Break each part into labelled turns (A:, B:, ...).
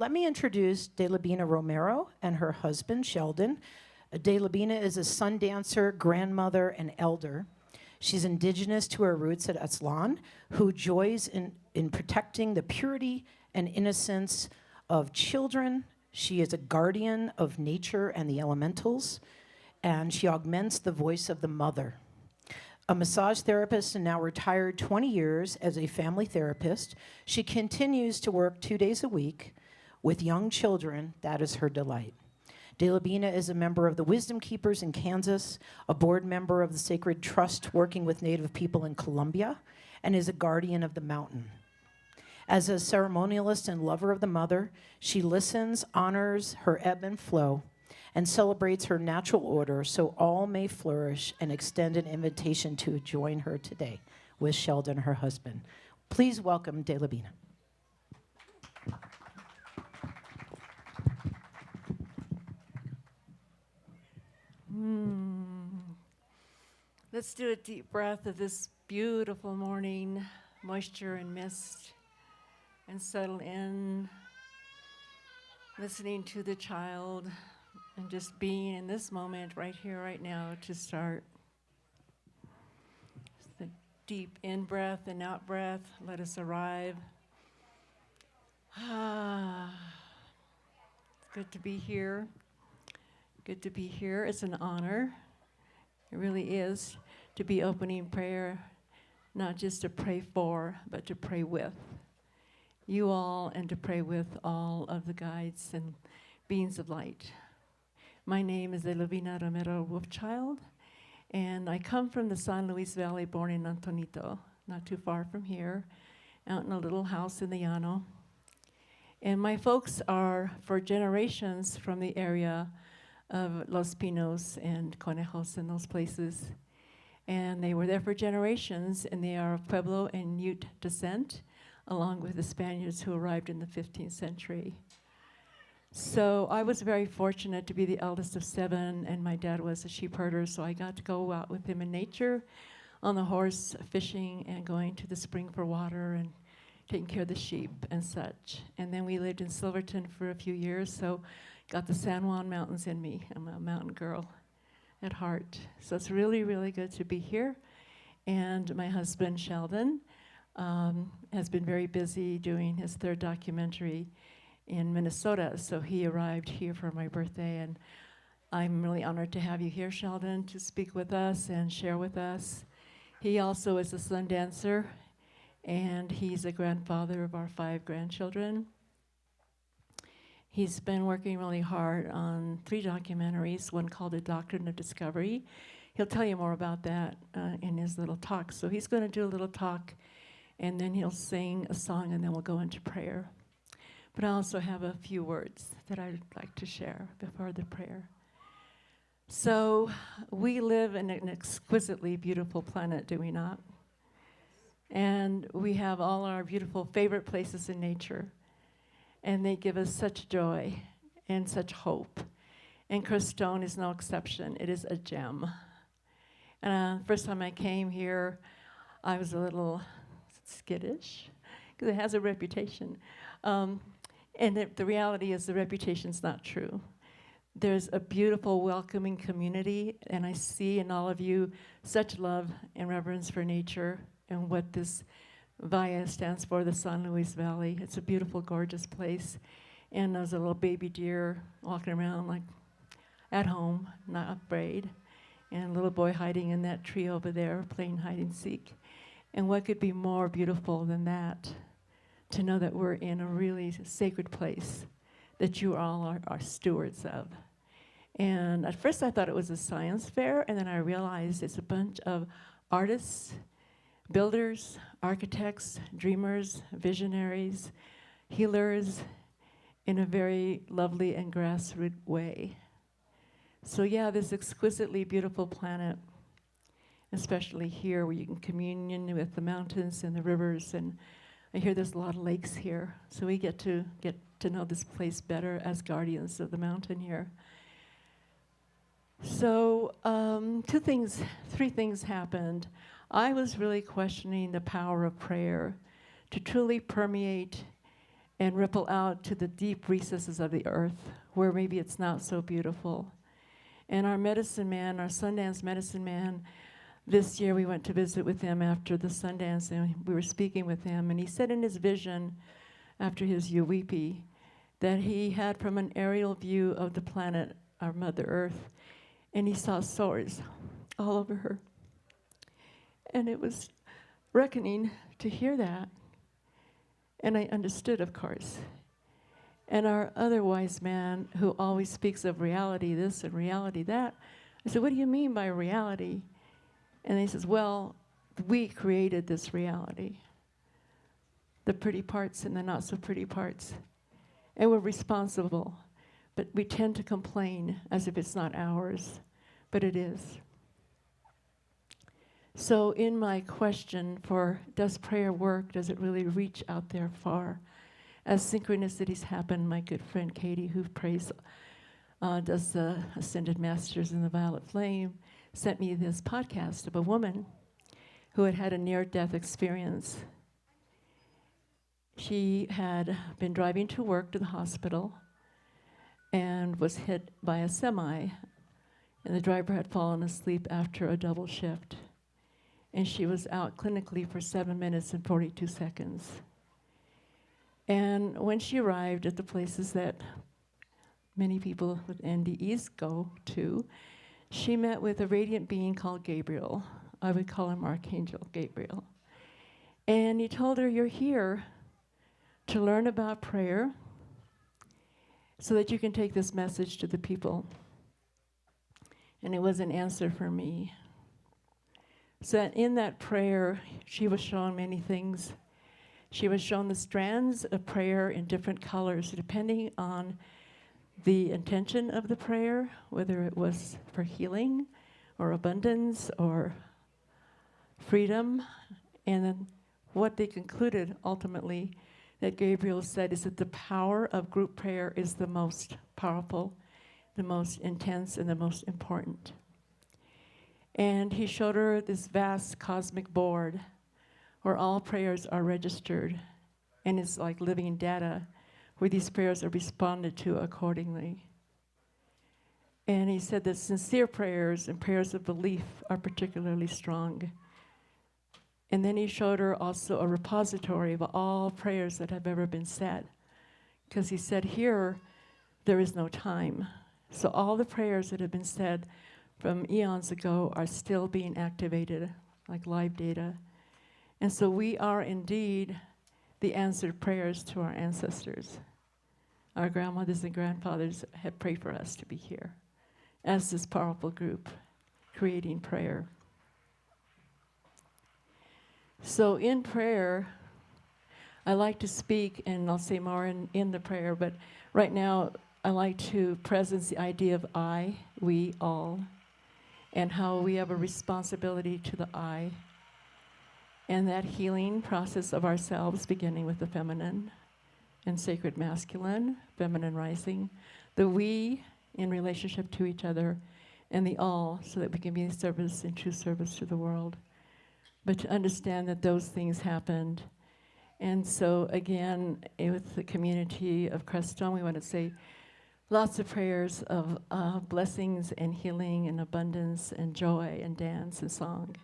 A: Let me introduce De Labina Romero and her husband, Sheldon. De Labina is a sun dancer, grandmother, and elder. She's indigenous to her roots at Aztlan, who joys in protecting the purity and innocence of children. She is a guardian of nature and the elementals, and she augments the voice of the mother. A massage therapist and now retired 20 years as a family therapist, she continues to work 2 days a week with young children. That is her delight. De Labina is a member of the Wisdom Keepers in Kansas, a board member of the Sacred Trust working with Native people in Colombia, and is a guardian of the mountain. As a ceremonialist and lover of the mother, she listens, honors her ebb and flow, and celebrates her natural order so all may flourish, and extend an invitation to join her today with Sheldon, her husband. Please welcome De Labina.
B: Let's do a deep breath of this beautiful morning, moisture and mist, and settle in, listening to the child, and just being in this moment right here, right now to start. Just the deep in-breath and out-breath, let us arrive. It's good to be here. Good to be here. It's an honor. It really is to be opening prayer, not just to pray for, but to pray with you all and to pray with all of the guides and beings of light. My name is Elovina Romero Wolfchild, and I come from the San Luis Valley, born in Antonito, not too far from here, out in a little house in the Llano. And my folks are for generations from the area of Los Pinos and Conejos and those places. And they were there for generations, and they are of Pueblo and Ute descent, along with the Spaniards who arrived in the 15th century. So I was very fortunate to be the eldest of 7, and my dad was a sheep herder, so I got to go out with him in nature, on the horse, fishing, and going to the spring for water, and taking care of the sheep and such. And then we lived in Silverton for a few years, so got the San Juan Mountains in me. I'm a mountain girl at heart. So it's really, really good to be here. And my husband, Sheldon, has been very busy doing his 3rd documentary in Minnesota. So he arrived here for my birthday. And I'm really honored to have you here, Sheldon, to speak with us and share with us. He also is a sun dancer, and he's a grandfather of our 5 grandchildren. He's been working really hard on 3 documentaries, one called The Doctrine of Discovery. He'll tell you more about that in his little talk. So he's going to do a little talk, and then he'll sing a song, and then we'll go into prayer. But I also have a few words that I'd like to share before the prayer. So we live in an exquisitely beautiful planet, do we not? And we have all our beautiful favorite places in nature. And they give us such joy and such hope. And Crestone is no exception. It is a gem. And first time I came here, I was a little skittish, because it has a reputation. And the reality is the reputation's not true. There's a beautiful, welcoming community, and I see in all of you such love and reverence for nature and what this VIA stands for, the San Luis Valley. It's a beautiful, gorgeous place. And there's a little baby deer walking around like at home, not afraid. And a little boy hiding in that tree over there, playing hide and seek. And what could be more beautiful than that? To know that we're in a really sacred place that you all are stewards of. And at first I thought it was a science fair, and then I realized it's a bunch of artists, builders, architects, dreamers, visionaries, healers, in a very lovely and grassroots way. So yeah, this exquisitely beautiful planet, especially here where you can commune with the mountains and the rivers, and I hear there's a lot of lakes here, so we get to know this place better as guardians of the mountain here. So 3 things happened. I was really questioning the power of prayer to truly permeate and ripple out to the deep recesses of the earth where maybe it's not so beautiful. And our medicine man, our Sundance medicine man, this year we went to visit with him after the Sundance, and we were speaking with him, and he said in his vision after his Uwepi that he had from an aerial view of the planet, our Mother Earth, and he saw sores all over her. And it was reckoning to hear that. And I understood, of course. And our other wise man, who always speaks of reality this and reality that, I said, what do you mean by reality? And he says, well, we created this reality. The pretty parts and the not so pretty parts. And we're responsible. But we tend to complain as if it's not ours. But it is. So in my question for does prayer work, does it really reach out there far? As synchronicities happen, my good friend Katie, who prays, does the Ascended Masters in the Violet Flame, sent me this podcast of a woman who had had a near-death experience. She had been driving to work to the hospital and was hit by a semi, and the driver had fallen asleep after a double shift. And she was out clinically for 7 minutes and 42 seconds. And when she arrived at the places that many people with NDEs go to, she met with a radiant being called Gabriel. I would call him Archangel Gabriel. And he told her, you're here to learn about prayer so that you can take this message to the people. And it was an answer for me. So in that prayer, she was shown many things. She was shown the strands of prayer in different colors, depending on the intention of the prayer, whether it was for healing or abundance or freedom. And then what they concluded ultimately that Gabriel said is that the power of group prayer is the most powerful, the most intense, and the most important. And he showed her this vast cosmic board where all prayers are registered, and it's like living data where these prayers are responded to accordingly. And he said that sincere prayers and prayers of belief are particularly strong. And then he showed her also a repository of all prayers that have ever been said, because he said here there is no time. So all the prayers that have been said from eons ago are still being activated, like live data. And so we are indeed the answered prayers to our ancestors. Our grandmothers and grandfathers have prayed for us to be here as this powerful group creating prayer. So in prayer, I like to speak, and I'll say more in the prayer, but right now I like to presence the idea of I, we, all, and how we have a responsibility to the I, and that healing process of ourselves, beginning with the feminine and sacred masculine, feminine rising, the we in relationship to each other, and the all, so that we can be in service, in true service to the world. But to understand that those things happened. And so again, with the community of Crestone, we want to say lots of prayers of blessings and healing and abundance and joy and dance and song.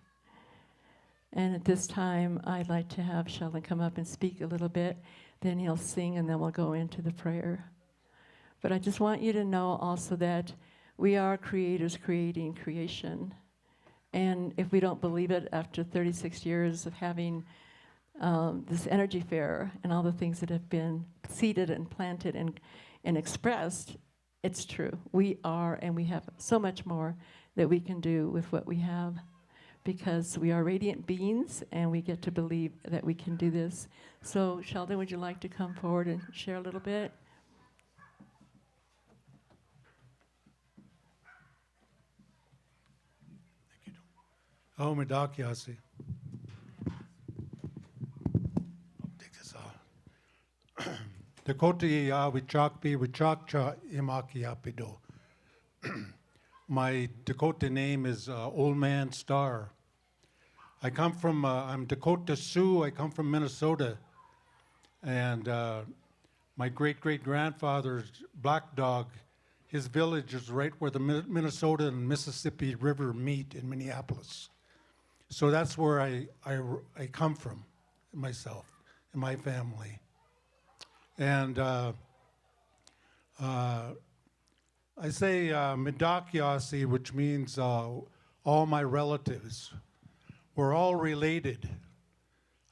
B: And at this time, I'd like to have Sheldon come up and speak a little bit. Then he'll sing, and then we'll go into the prayer. But I just want you to know also that we are creators creating creation. And if we don't believe it, after 36 years of having this energy fair and all the things that have been seeded and planted and expressed, it's true. We are, and we have so much more that we can do with what we have, because we are radiant beings, and we get to believe that we can do this. So, Sheldon, would you like to come forward and share a little bit?
C: Om Dakyasi. Take this off. Dakoti ya vichakpi vichakcha imakiapido. My Dakota name is Old Man Star. I come from, I'm Dakota Sioux. I come from Minnesota. And my great-great-grandfather's black dog, his village is right where the Minnesota and Mississippi River meet in Minneapolis. So that's where I come from, myself and my family. And I say Midakyasi, which means all my relatives. We're all related.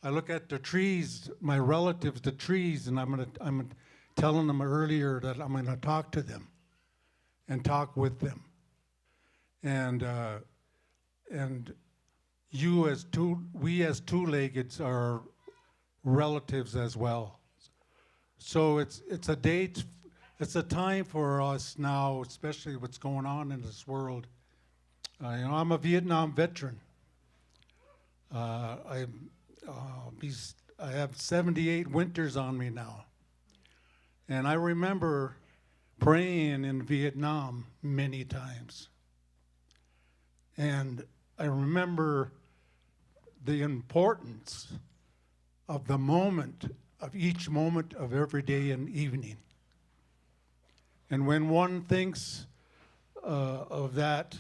C: I look at the trees, my relatives, the trees, and I'm telling them earlier that I'm gonna talk to them and talk with them. And we as two-leggeds are relatives as well. So it's a date, it's a time for us now, especially what's going on in this world. I'm a Vietnam veteran. I have 78 winters on me now. And I remember praying in Vietnam many times. And I remember the importance of the moment, of each moment of every day and evening. And when one thinks of that,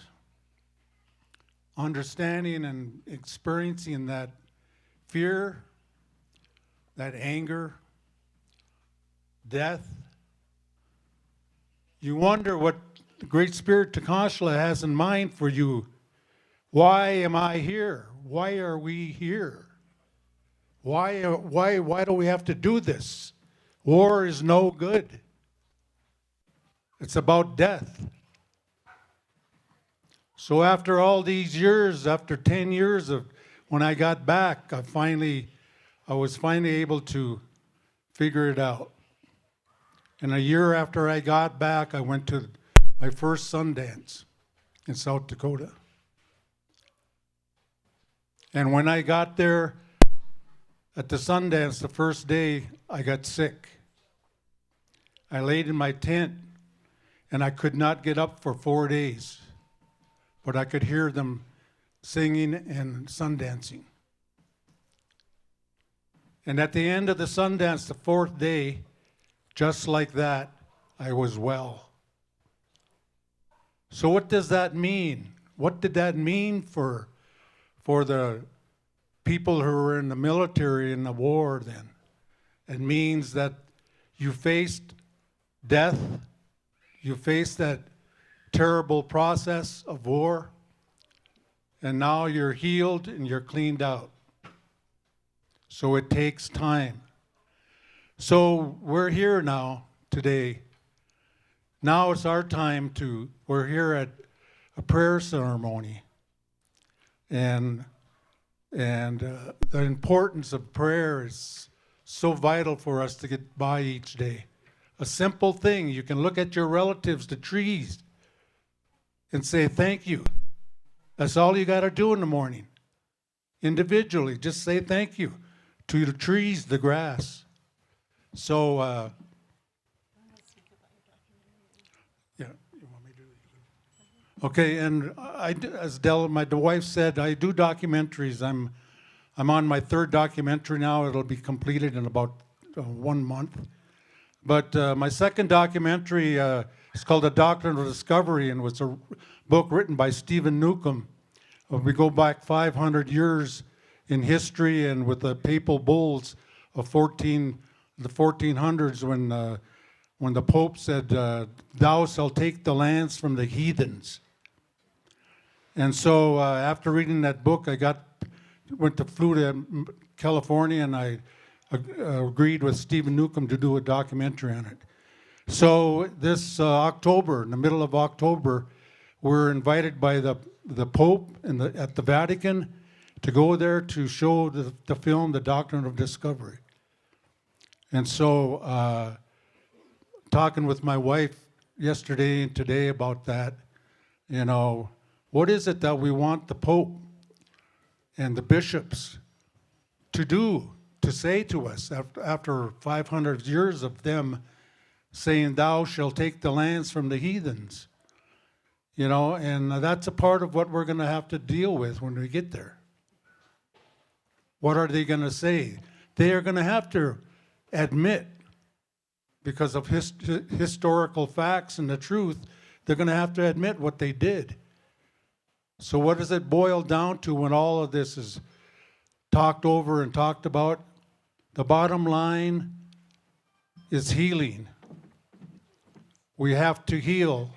C: understanding and experiencing that fear, that anger, death, you wonder what the Great Spirit Takashla has in mind for you. Why am I here? Why are we here? Why do we have to do this? War is no good. It's about death. So after all these years, after 10 years of when I got back, I was finally able to figure it out. And a year after I got back, I went to my first Sundance in South Dakota. And when I got there at the Sundance the first day, I got sick. I laid in my tent and I could not get up for 4 days, but I could hear them singing and sundancing. And at the end of the Sundance, the 4th day, just like that, I was well. So what does that mean? What did that mean for the people who were in the military in the war then? It means that you faced death, you faced that terrible process of war, and now you're healed and you're cleaned out. So it takes time. So we're here now today. Now it's our time we're here at a prayer ceremony. And the importance of prayer is so vital for us to get by each day. A simple thing, you can look at your relatives, the trees, and say thank you. That's all you got to do in the morning. Individually, just say thank you to the trees, the grass. So, yeah, you want me to do it? Okay, and as my wife said, I do documentaries. I'm on my 3rd documentary now. It'll be completed in about 1 month. But my 2nd documentary is called A Doctrine of Discovery, and was a book written by Stephen Newcomb. We go back 500 years in history, and with the papal bulls of the 1400s, when the Pope said, "Thou shalt take the lands from the heathens." And so after reading that book, flew to California, and I agreed with Stephen Newcomb to do a documentary on it. So this October, in the middle of October, we're invited by the Pope at the Vatican to go there to show the film, The Doctrine of Discovery. And so talking with my wife yesterday and today about that, what is it that we want the Pope and the bishops to do, to say to us after 500 years of them saying, "Thou shalt take the lands from the heathens"? And that's a part of what we're going to have to deal with when we get there. What are they going to say? They are going to have to admit because of historical facts and the truth, they're going to have to admit what they did. So what does it boil down to when all of this is talked over and talked about? The bottom line is healing. We have to heal,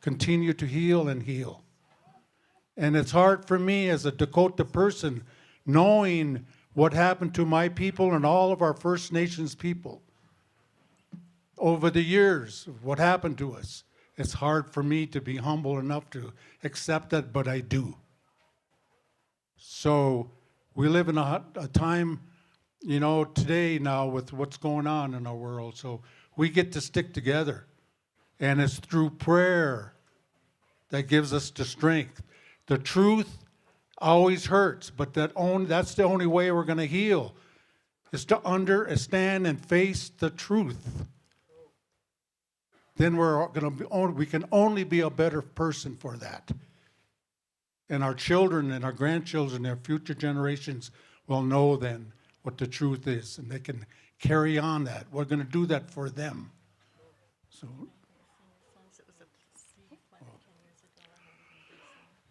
C: continue to heal and heal. And it's hard for me as a Dakota person, knowing what happened to my people and all of our First Nations people over the years, what happened to us. It's hard for me to be humble enough to accept that, but I do. So we live in a time, you know, today now with what's going on in our world. So we get to stick together. And it's through prayer that gives us the strength. The truth always hurts, but that's the only way we're going to heal, is to understand and face the truth. Then we can only be a better person for that. And our children and our grandchildren, their future generations will know then what the truth is, and they can carry on that. We're going to do that for them. So.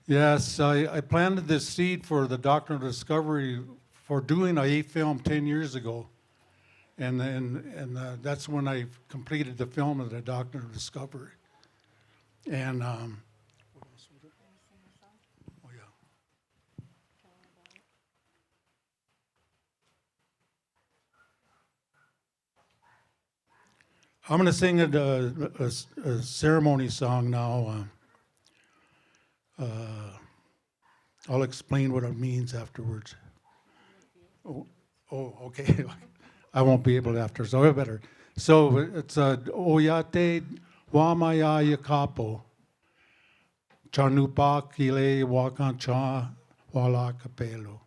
C: Yes, I planted this seed for the Doctrine of Discovery for doing a film 10 years ago. And that's when I completed the film of the Doctrine of Discovery. And, what else was it? Oh, yeah. I'm going to sing a ceremony song now. I'll explain what it means afterwards. Oh, okay. I won't be able to after, so I better. So it's Oyate Wamaya Yakapo Chanupa Kile Wakancha Wala Kapelo.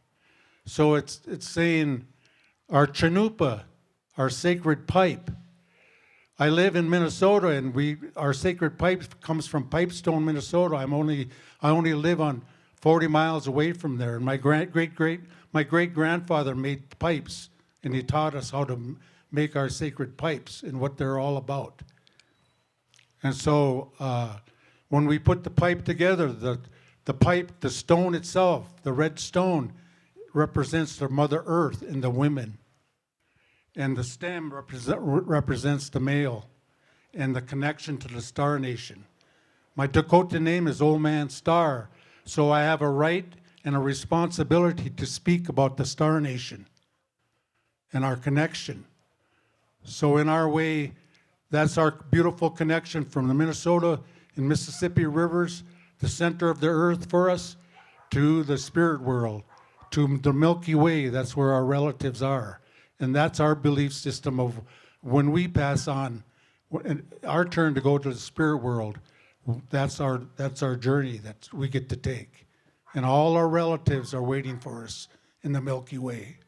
C: So it's saying our Chanupa, our sacred pipe. I live in Minnesota, and our sacred pipe comes from Pipestone, Minnesota. I only live on 40 miles away from there. And my great grandfather made pipes, and he taught us how to make our sacred pipes and what they're all about. And so when we put the pipe together, the pipe, the stone itself, the red stone, represents the Mother Earth and the women. And the stem represents the male and the connection to the Star Nation. My Dakota name is Old Man Star, so I have a right and a responsibility to speak about the Star Nation and our connection. So in our way, that's our beautiful connection from the Minnesota and Mississippi rivers, the center of the earth for us, to the spirit world, to the Milky Way. That's where our relatives are. And that's our belief system of when we pass on, our turn to go to the spirit world. That's our journey that we get to take. And all our relatives are waiting for us in the Milky Way.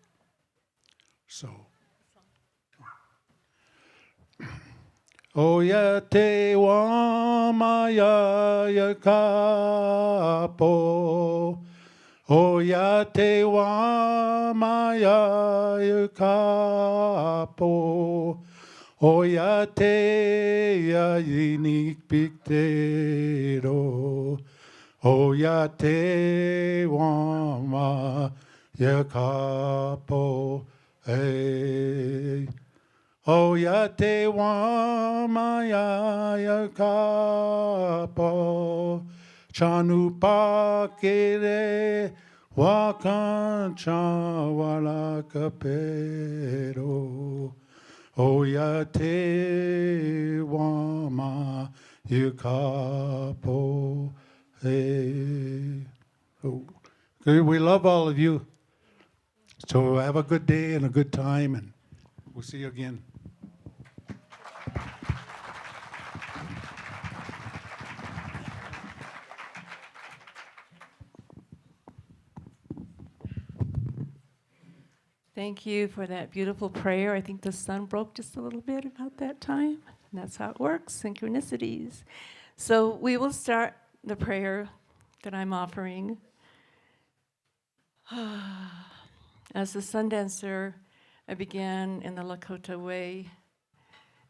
C: So. Oya te wa maya ya kapo. Oya te wa maya ya kapo. Oya te ya yinik piktero. Oya te wa maya kapo. Hey. Oya te wa maya ya kapo. Chanupa kere wakancha wala kapero. Oya te wama yukapo. Hey. Okay, we love all of you. So have a good day and a good time, and we'll see you again.
B: Thank you for that beautiful prayer. I think the sun broke just a little bit about that time. And that's how it works, synchronicities. So we will start the prayer that I'm offering. As a sun dancer, I began in the Lakota way,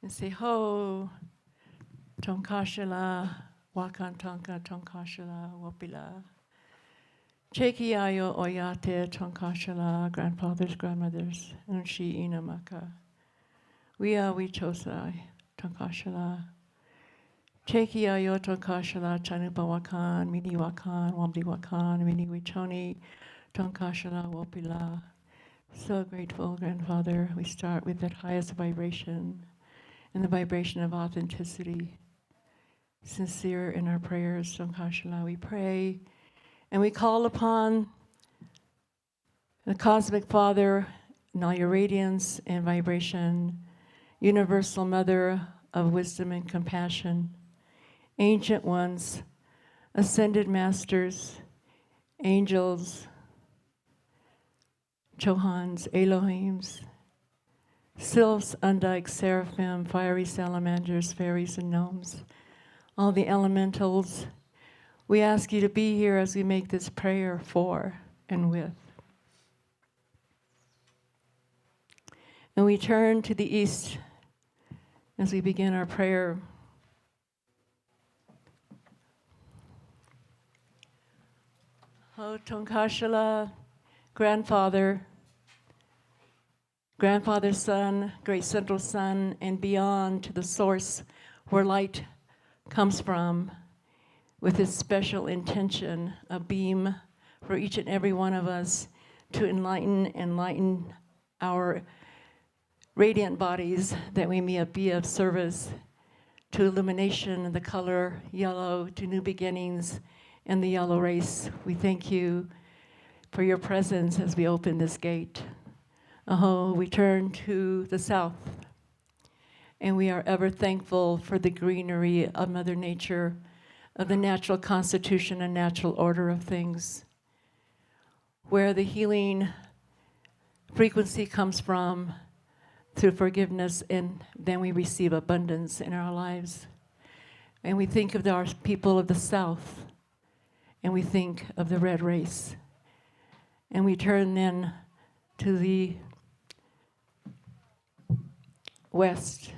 B: And say, ho, tonkashala, wakan tonka, tonkashala, wopila. Chekiayo oyate, tonkashala, grandfathers, grandmothers, unshi inamaka. We chosai, tonkashala. Chekiayo tonkashala, chanupawakan, miniwakan, wamdiwakan, miniwichoni, tonkashala, wopila. So grateful, grandfather. We start with that highest vibration, and the vibration of authenticity. Sincere in our prayers, tonkashala. We pray and we call upon the Cosmic Father in all your radiance and vibration, Universal Mother of wisdom and compassion, ancient ones, ascended masters, angels, Chohans, Elohims, sylphs, undikes, seraphim, fiery salamanders, fairies, and gnomes, all the elementals. We ask you to be here as we make this prayer for and with. And we turn to the east as we begin our prayer. O Tonkashala, Grandfather, Grandfather Sun, Great Central Sun, and beyond to the source where light comes from, with his special intention, a beam for each and every one of us to enlighten our radiant bodies, that we may be of service to illumination, the color yellow, to new beginnings, and the yellow race. We thank you for your presence as we open this gate. Aho, we turn to the south, and we are ever thankful for the greenery of Mother Nature, of the natural constitution and natural order of things, where the healing frequency comes from through forgiveness, and then we receive abundance in our lives. And we think of our people of the south, and we think of the red race. And we turn then to the west.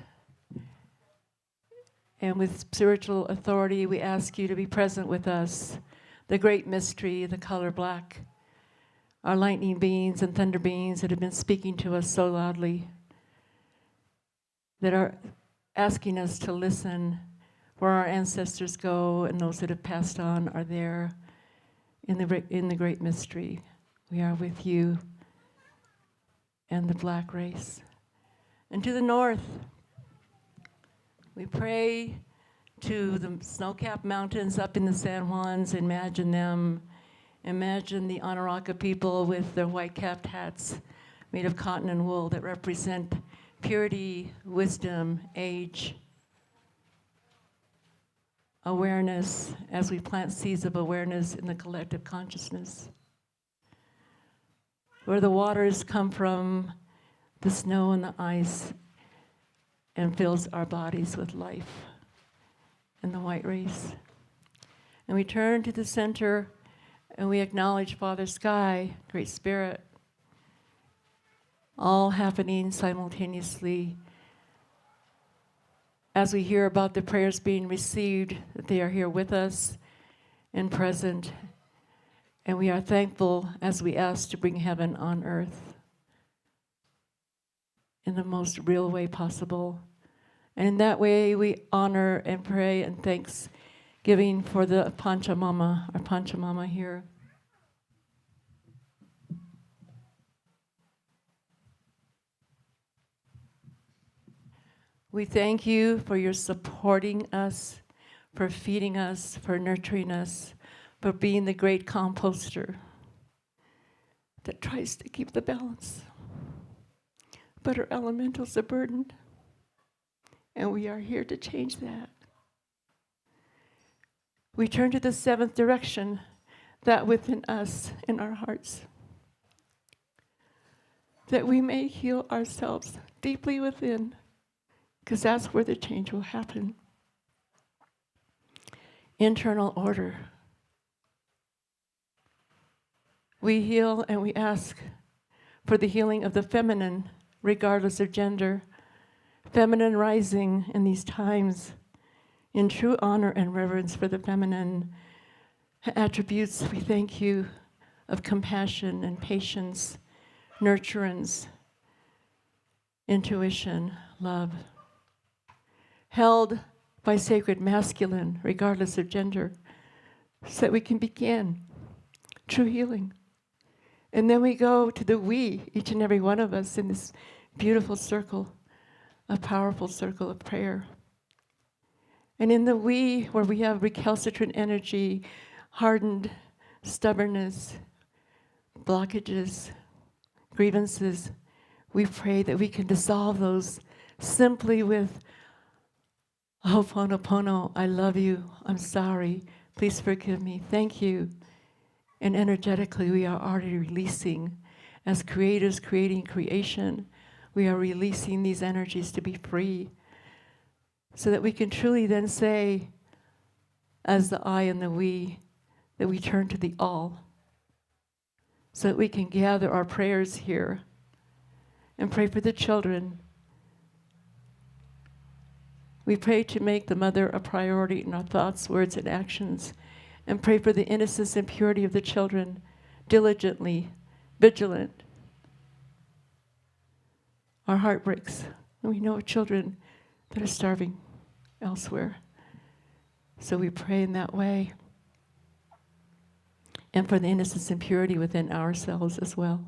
B: And with spiritual authority, we ask you to be present with us. The great mystery, the color black, our lightning beings and thunder beings that have been speaking to us so loudly, that are asking us to listen, where our ancestors go, and those that have passed on are there in the great mystery. We are with you and the black race. And to the north, we pray to the snow-capped mountains up in the San Juans. Imagine them. Imagine the Anaraka people with their white-capped hats made of cotton and wool that represent purity, wisdom, age, awareness, as we plant seeds of awareness in the collective consciousness. Where the waters come from, the snow and the ice, and fills our bodies with life, and the white race. And we turn to the center, and we acknowledge Father Sky, Great Spirit, all happening simultaneously. As we hear about the prayers being received, that they are here with us and present. And we are thankful as we ask to bring heaven on earth in the most real way possible. And in that way, we honor and pray and thanksgiving for the Panchamama, our Panchamama here. We thank you for your supporting us, for feeding us, for nurturing us, for being the great composter that tries to keep the balance. But our elementals are burdened, and we are here to change that. We turn to the seventh direction, that within us, in our hearts, that we may heal ourselves deeply within, because that's where the change will happen. Internal order. We heal and we ask for the healing of the feminine, regardless of gender, feminine rising in these times, in true honor and reverence for the feminine attributes. We thank you of compassion and patience, nurturance, intuition, love, held by sacred masculine, regardless of gender, so that we can begin true healing. And then we go to the we, each and every one of us, in this beautiful circle, a powerful circle of prayer. And in the we, where we have recalcitrant energy, hardened stubbornness, blockages, grievances, we pray that we can dissolve those simply with Ho'oponopono, I love you, I'm sorry, please forgive me, thank you. And energetically, we are already releasing, as creators creating creation, we are releasing these energies to be free, so that we can truly then say, as the I and the we, that we turn to the all, so that we can gather our prayers here and pray for the children. We pray to make the mother a priority in our thoughts, words, and actions, and pray for the innocence and purity of the children, diligently, vigilant. Our heart breaks, and we know of children that are starving elsewhere. So we pray in that way, and for the innocence and purity within ourselves as well.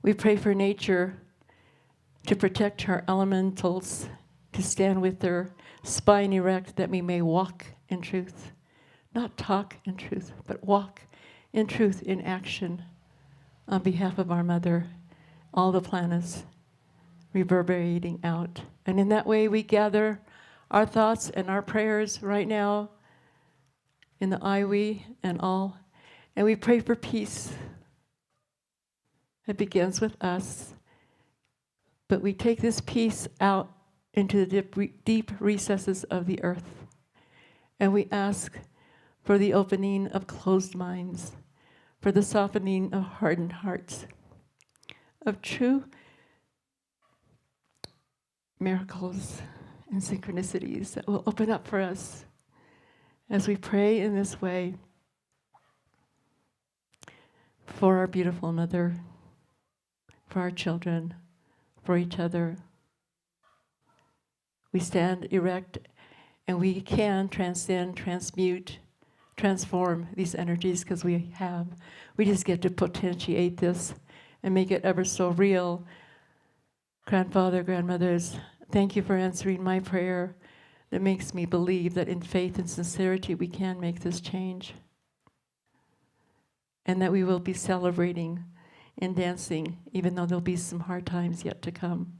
B: We pray for nature to protect her elementals, to stand with their spine erect, that we may walk in truth, not talk in truth, but walk in truth, in action, on behalf of our mother, all the planets reverberating out. And in that way, we gather our thoughts and our prayers right now in the I, we, and all, and we pray for peace. It begins with us, but we take this peace out into the deep recesses of the earth, and we ask for the opening of closed minds, for the softening of hardened hearts, of true miracles and synchronicities that will open up for us as we pray in this way for our beautiful mother, for our children, for each other. We stand erect, and we can transcend, transmute, transform these energies, because we have. We just get to potentiate this and make it ever so real. Grandfather, grandmothers, thank you for answering my prayer that makes me believe that in faith and sincerity we can make this change, and that we will be celebrating and dancing, even though there'll be some hard times yet to come.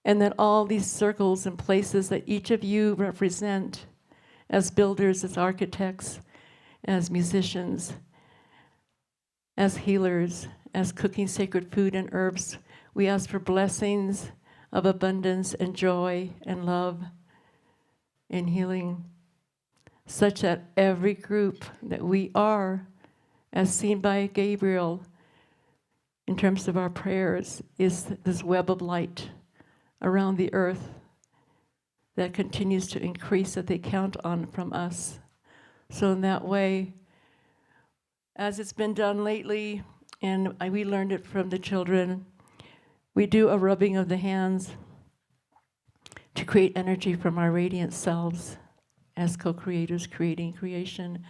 B: And that all these circles and places that each of you represent as builders, as architects, as musicians, as healers, as cooking sacred food and herbs, we ask for blessings of abundance and joy and love and healing, such that every group that we are, as seen by Gabriel in terms of our prayers, is this web of light around the earth that continues to increase, that they count on from us. So in that way, as it's been done lately, and we learned it from the children, we do a rubbing of the hands to create energy from our radiant selves as co-creators creating creation.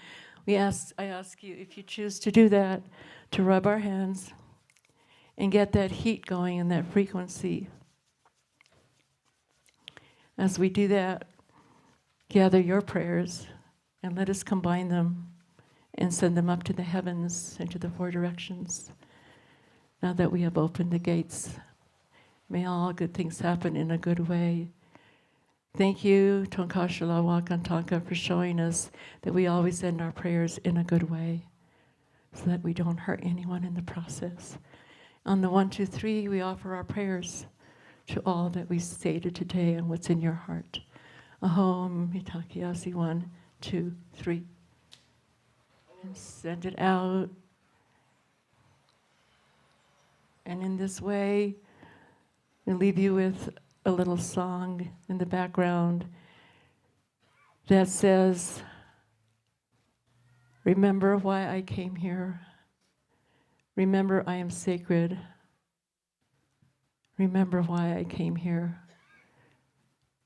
B: I ask you, if you choose to do that, to rub our hands and get that heat going and that frequency. As we do that, gather your prayers and let us combine them and send them up to the heavens and to the four directions. Now that we have opened the gates, may all good things happen in a good way. Thank you, Tonkashala Wakantanka, for showing us that we always end our prayers in a good way, so that we don't hurt anyone in the process. On the 1, 2, 3, we offer our prayers to all that we stated today and what's in your heart. Ahom Mitakiasi, 1, 2, 3. And send it out. And in this way, I'll leave you with a little song in the background that says, remember why I came here. Remember I am sacred. Remember why I came here.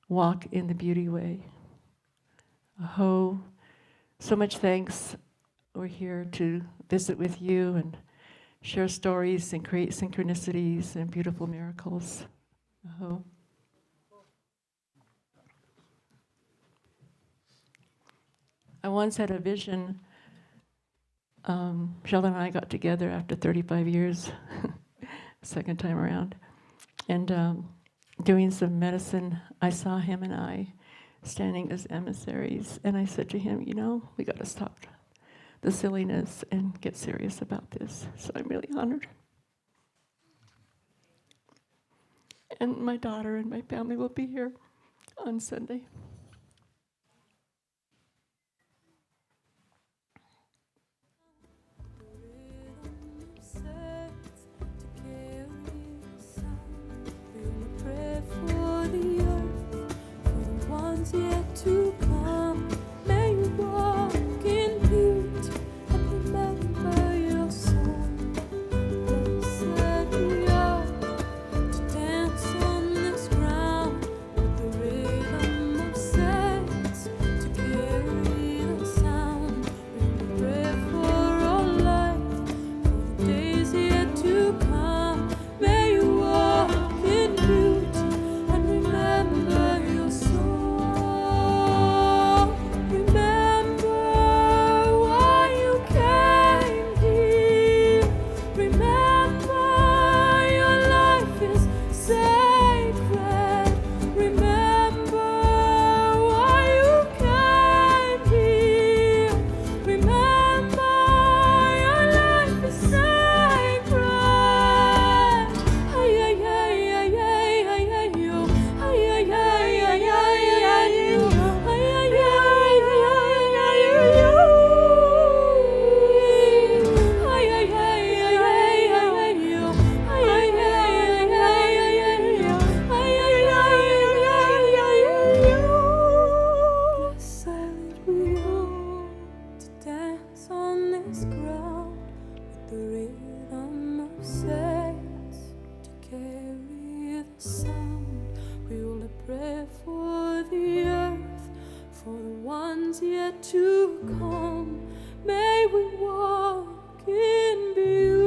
B: Walk in the beauty way. Aho. So much thanks. We're here to visit with you and share stories and create synchronicities and beautiful miracles. Aho. I once had a vision. Sheldon and I got together after 35 years, second time around, and doing some medicine. I saw him and I standing as emissaries, and I said to him, you know, we got to stop the silliness and get serious about this. So I'm really honored. And my daughter and my family will be here on Sunday.
D: Yet to come, may you walk in beauty and remember your song. Blessed we are to dance on this ground with the rhythm of saints to carry the sound. We pray for our life, for the days yet to come. May you walk in beauty and remember your song. Yet to come, may we walk in beauty.